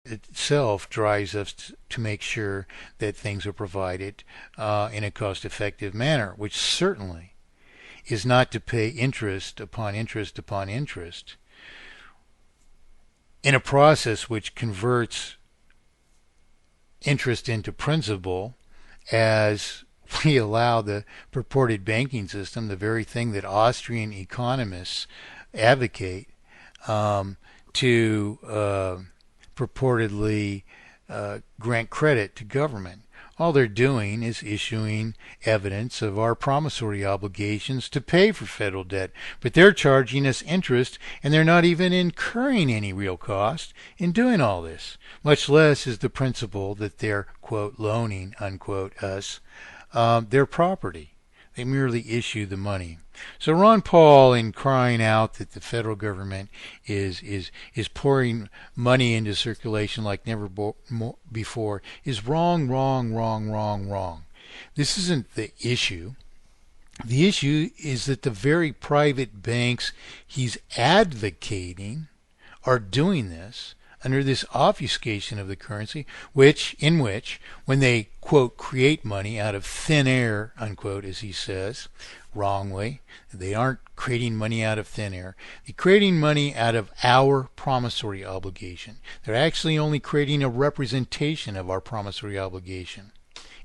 itself drives us to make sure that things are provided in a cost-effective manner, which certainly is not to pay interest upon interest upon interest in a process which converts interest into principal as we allow the purported banking system, the very thing that Austrian economists advocate, to purportedly grant credit to government. All they're doing is issuing evidence of our promissory obligations to pay for federal debt, but they're charging us interest, and they're not even incurring any real cost in doing all this, much less is the principle that they're, quote, loaning, unquote, us their property. They merely issue the money. So Ron Paul, in crying out that the federal government is pouring money into circulation like never before, is wrong, wrong, wrong, wrong, wrong. This isn't the issue. The issue is that the very private banks he's advocating are doing this under this obfuscation of the currency, in which, when they, quote, create money out of thin air, unquote, as he says, wrongly, they aren't creating money out of thin air. They're creating money out of our promissory obligation. They're actually only creating a representation of our promissory obligation.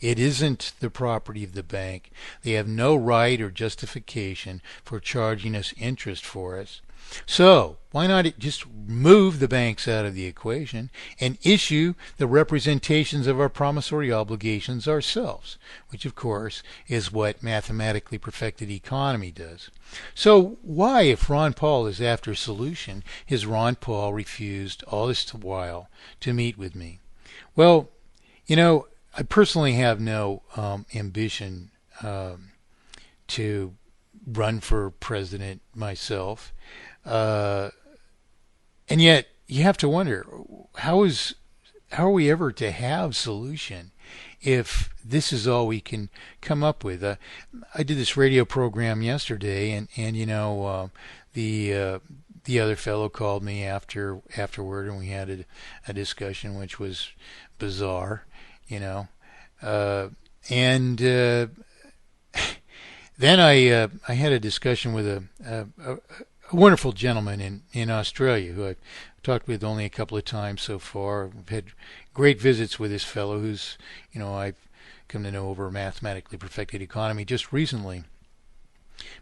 It isn't the property of the bank. They have no right or justification for charging us interest for us. So why not just move the banks out of the equation and issue the representations of our promissory obligations ourselves, which of course is what mathematically perfected economy does. So why, if Ron Paul is after a solution, has Ron Paul refused all this while to meet with me? Well, I personally have no ambition to run for president myself. And yet you have to wonder, how are we ever to have solution if this is all we can come up with? I did this radio program yesterday, and the other fellow called me afterward, and we had a discussion which was bizarre, and then I had a discussion with a wonderful gentleman in Australia who I've talked with only a couple of times so far. I've had great visits with this fellow who's, I've come to know over mathematically perfected economy just recently.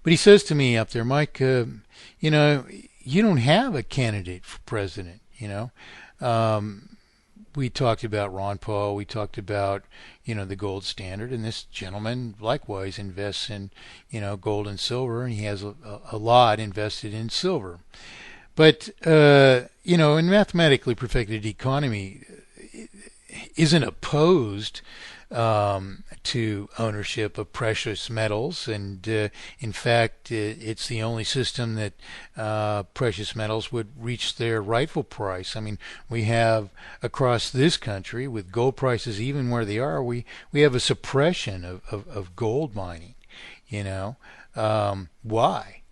But he says to me up there, Mike, you don't have a candidate for president, we talked about Ron Paul. We talked about, the gold standard. And this gentleman likewise invests in, gold and silver. And he has a lot invested in silver. But, in mathematically perfected economy isn't opposed to ownership of precious metals, and in fact it's the only system that precious metals would reach their rightful price. I mean, we have across this country, with gold prices even where they are, we have a suppression of gold mining. Why?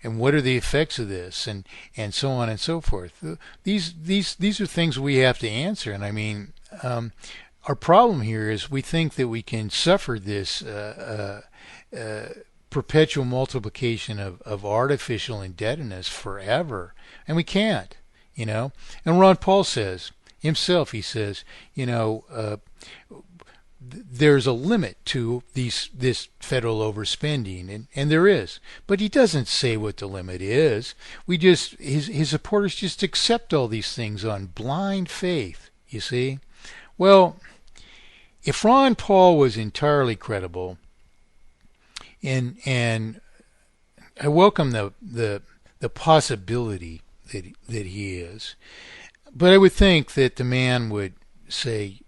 And what are the effects of this, and so on and so forth. These are things we have to answer. And I mean, our problem here is we think that we can suffer this perpetual multiplication of artificial indebtedness forever, and we can't. And Ron Paul says himself, he says, there's a limit to this federal overspending, and there is. But he doesn't say what the limit is. His supporters just accept all these things on blind faith, you see. Well, if Ron Paul was entirely credible, and I welcome the possibility that he is, but I would think that the man would say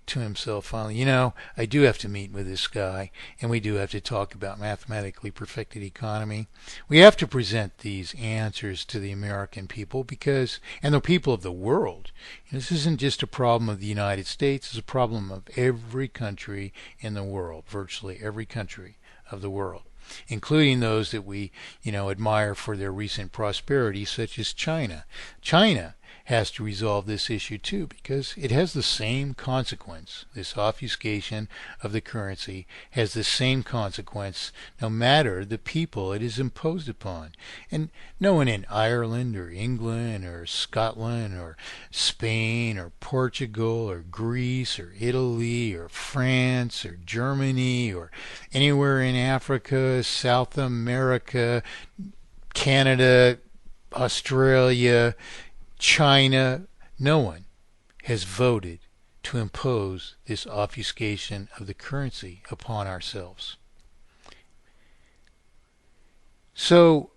to himself finally, I do have to meet with this guy, and we do have to talk about mathematically perfected economy. We have to present these answers to the American people and the people of the world. This isn't just a problem of the United States, it's a problem of every country in the world, virtually every country of the world. including those that we, admire for their recent prosperity, such as China. China has to resolve this issue too, because it has the same consequence. This obfuscation of the currency has the same consequence no matter the people it is imposed upon. And no one in Ireland or England or Scotland or Spain or Portugal or Greece or Italy or France or Germany or anywhere in Africa, South America, Canada, Australia, China, no one has voted to impose this obfuscation of the currency upon ourselves. So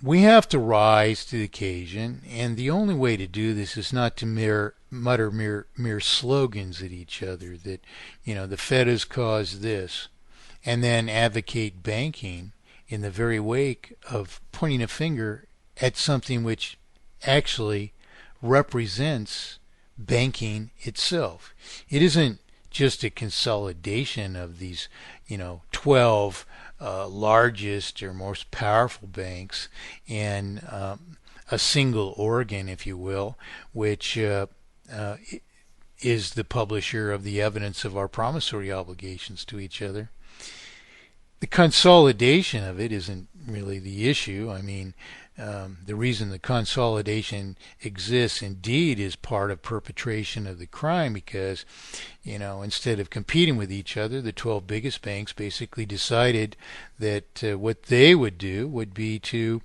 we have to rise to the occasion, and the only way to do this is not to mutter mere slogans at each other that, the Fed has caused this, and then advocate banking in the very wake of pointing a finger at something which actually represents banking itself. It isn't just a consolidation of these, 12 largest or most powerful banks in a single organ, if you will, which is the publisher of the evidence of our promissory obligations to each other. The consolidation of it isn't really the issue. I mean, the reason the consolidation exists indeed is part of perpetration of the crime, because instead of competing with each other, the 12 biggest banks basically decided that what they would do would be to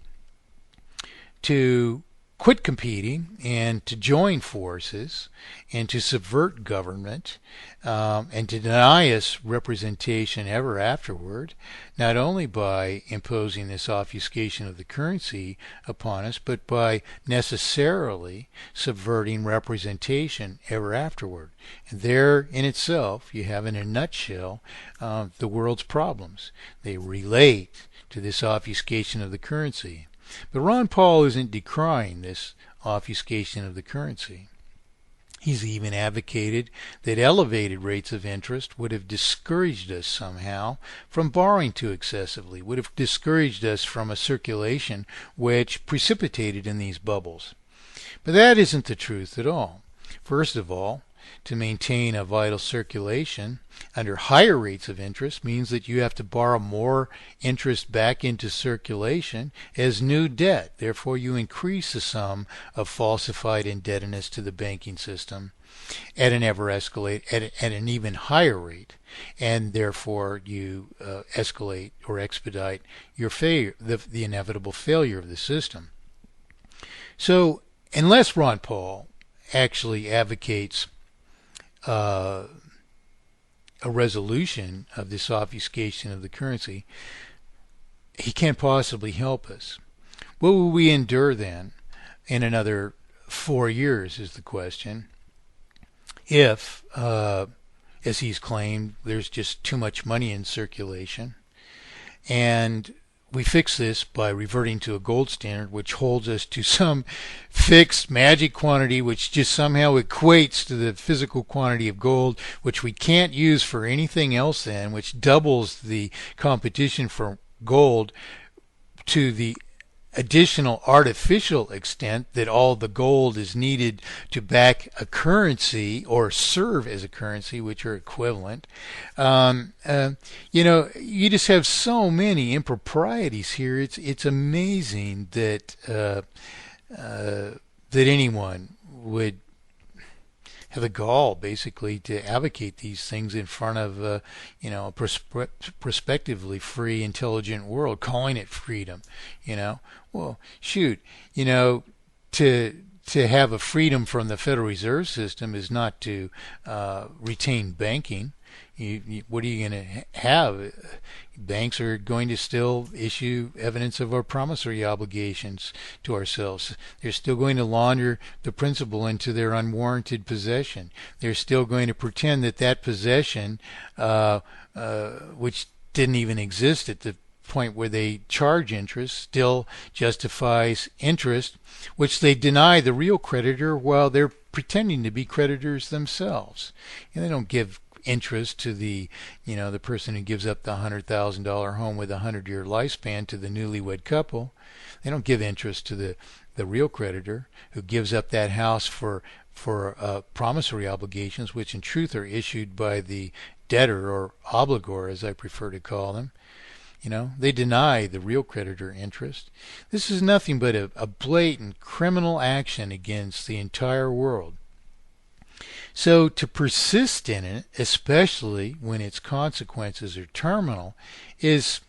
quit competing and to join forces and to subvert government and to deny us representation ever afterward, not only by imposing this obfuscation of the currency upon us, but by necessarily subverting representation ever afterward. And there in itself you have in a nutshell the world's problems. They relate to this obfuscation of the currency. But Ron Paul isn't decrying this obfuscation of the currency. He's even advocated that elevated rates of interest would have discouraged us somehow from borrowing too excessively, would have discouraged us from a circulation which precipitated in these bubbles. But that isn't the truth at all. First of all, to maintain a vital circulation under higher rates of interest means that you have to borrow more interest back into circulation as new debt. Therefore, you increase the sum of falsified indebtedness to the banking system at an even higher rate, and therefore you escalate or expedite your failure, the inevitable failure of the system. So, unless Ron Paul actually advocates a resolution of this obfuscation of the currency, he can't possibly help us. What will we endure then in another 4 years is the question, if, as he's claimed, there's just too much money in circulation, and we fix this by reverting to a gold standard which holds us to some fixed magic quantity which just somehow equates to the physical quantity of gold, which we can't use for anything else then, which doubles the competition for gold to the additional artificial extent that all the gold is needed to back a currency or serve as a currency, which are equivalent. You just have so many improprieties here. It's amazing that that anyone would have the gall, basically, to advocate these things in front of a prospectively free, intelligent world, calling it freedom. Well, shoot, to have a freedom from the Federal Reserve System is not to retain banking. What are you going to have? Banks are going to still issue evidence of our promissory obligations to ourselves. They're still going to launder the principal into their unwarranted possession. They're still going to pretend that possession, which didn't even exist at the point where they charge interest, still justifies interest, which they deny the real creditor while they're pretending to be creditors themselves. And they don't give interest to the person who gives up the $100,000 home with a 100-year lifespan to the newlywed couple. They don't give interest to the real creditor who gives up that house for promissory obligations, which in truth are issued by the debtor, or obligor as I prefer to call them. They deny the real creditor interest. This is nothing but a blatant criminal action against the entire world. So to persist in it, especially when its consequences are terminal, is,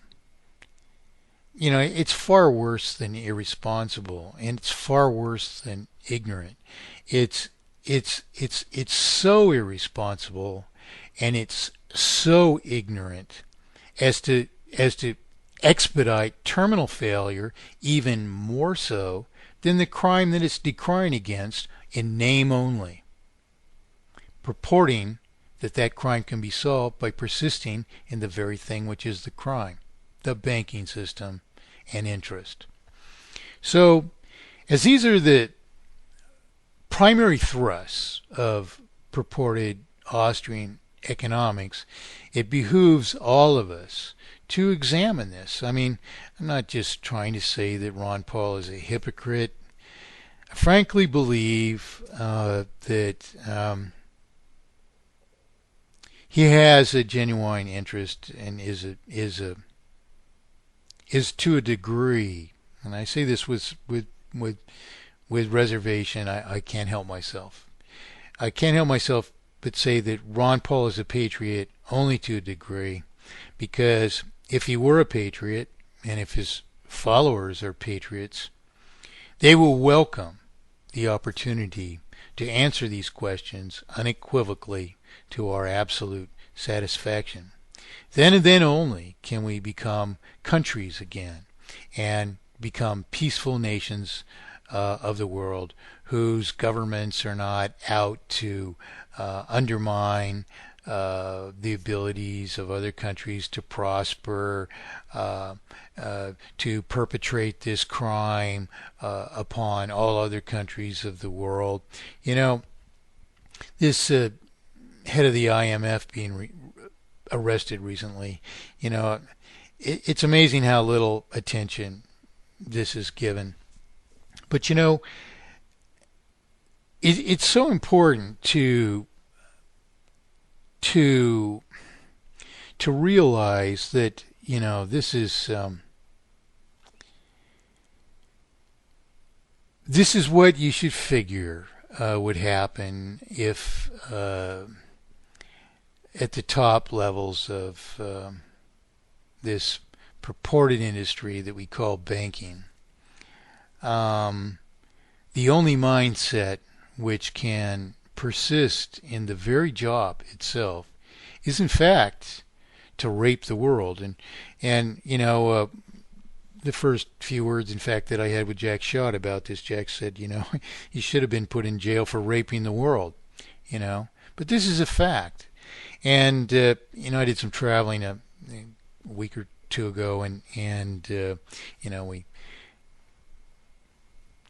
it's far worse than irresponsible, and it's far worse than ignorant. It's so irresponsible, and it's so ignorant as to expedite terminal failure even more so than the crime that it's decrying against in name only, purporting that crime can be solved by persisting in the very thing which is the crime, the banking system and interest. So, as these are the primary thrusts of purported Austrian economics, it behooves all of us to examine this. I mean, I'm not just trying to say that Ron Paul is a hypocrite. I frankly believe that he has a genuine interest and is to a degree, and I say this with reservation. I can't help myself. I can't help myself but say that Ron Paul is a patriot only to a degree, because if he were a patriot, and if his followers are patriots, they will welcome the opportunity to answer these questions unequivocally to our absolute satisfaction. Then and then only can we become countries again and become peaceful nations of the world whose governments are not out to undermine the abilities of other countries to prosper, to perpetrate this crime upon all other countries of the world. This head of the IMF being arrested recently, it's amazing how little attention this is given. But it's so important to realize that this is what you should figure would happen if at the top levels of this purported industry that we call banking, the only mindset which can persist in the very job itself is in fact to rape the world. And the first few words, in fact, that I had with Jack Schott about this, Jack said, he should have been put in jail for raping the world, but this is a fact. And I did some traveling a week or two ago, and we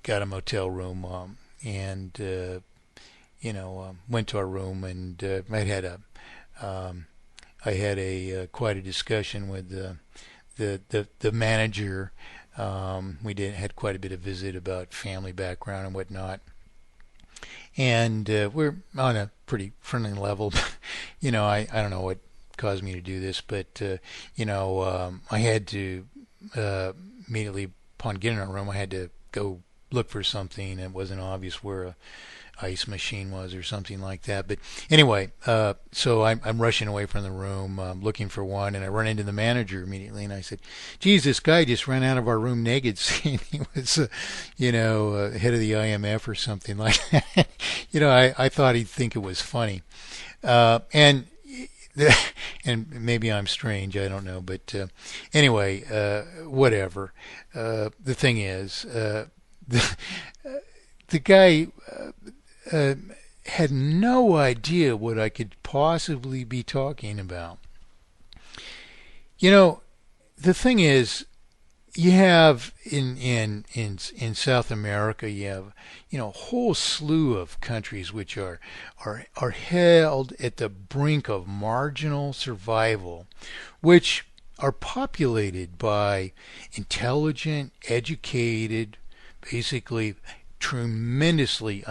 got a motel room, and went to our room, and I had quite a discussion with the manager. We had quite a bit of visit about family background and whatnot, and we're on a pretty friendly level. I don't know what caused me to do this, but I had to immediately upon getting in our room, I had to go look for something. It wasn't obvious where a ice machine was or something like that. But anyway, so I'm rushing away from the room, looking for one, and I run into the manager immediately, and I said, geez, this guy just ran out of our room naked, saying he was, head of the IMF or something like that. I thought he'd think it was funny. And maybe I'm strange, I don't know, but anyway, whatever. The thing is, the guy had no idea what I could possibly be talking about. The thing is, you have in South America, you have a whole slew of countries which are held at the brink of marginal survival, which are populated by intelligent, educated, basically tremendously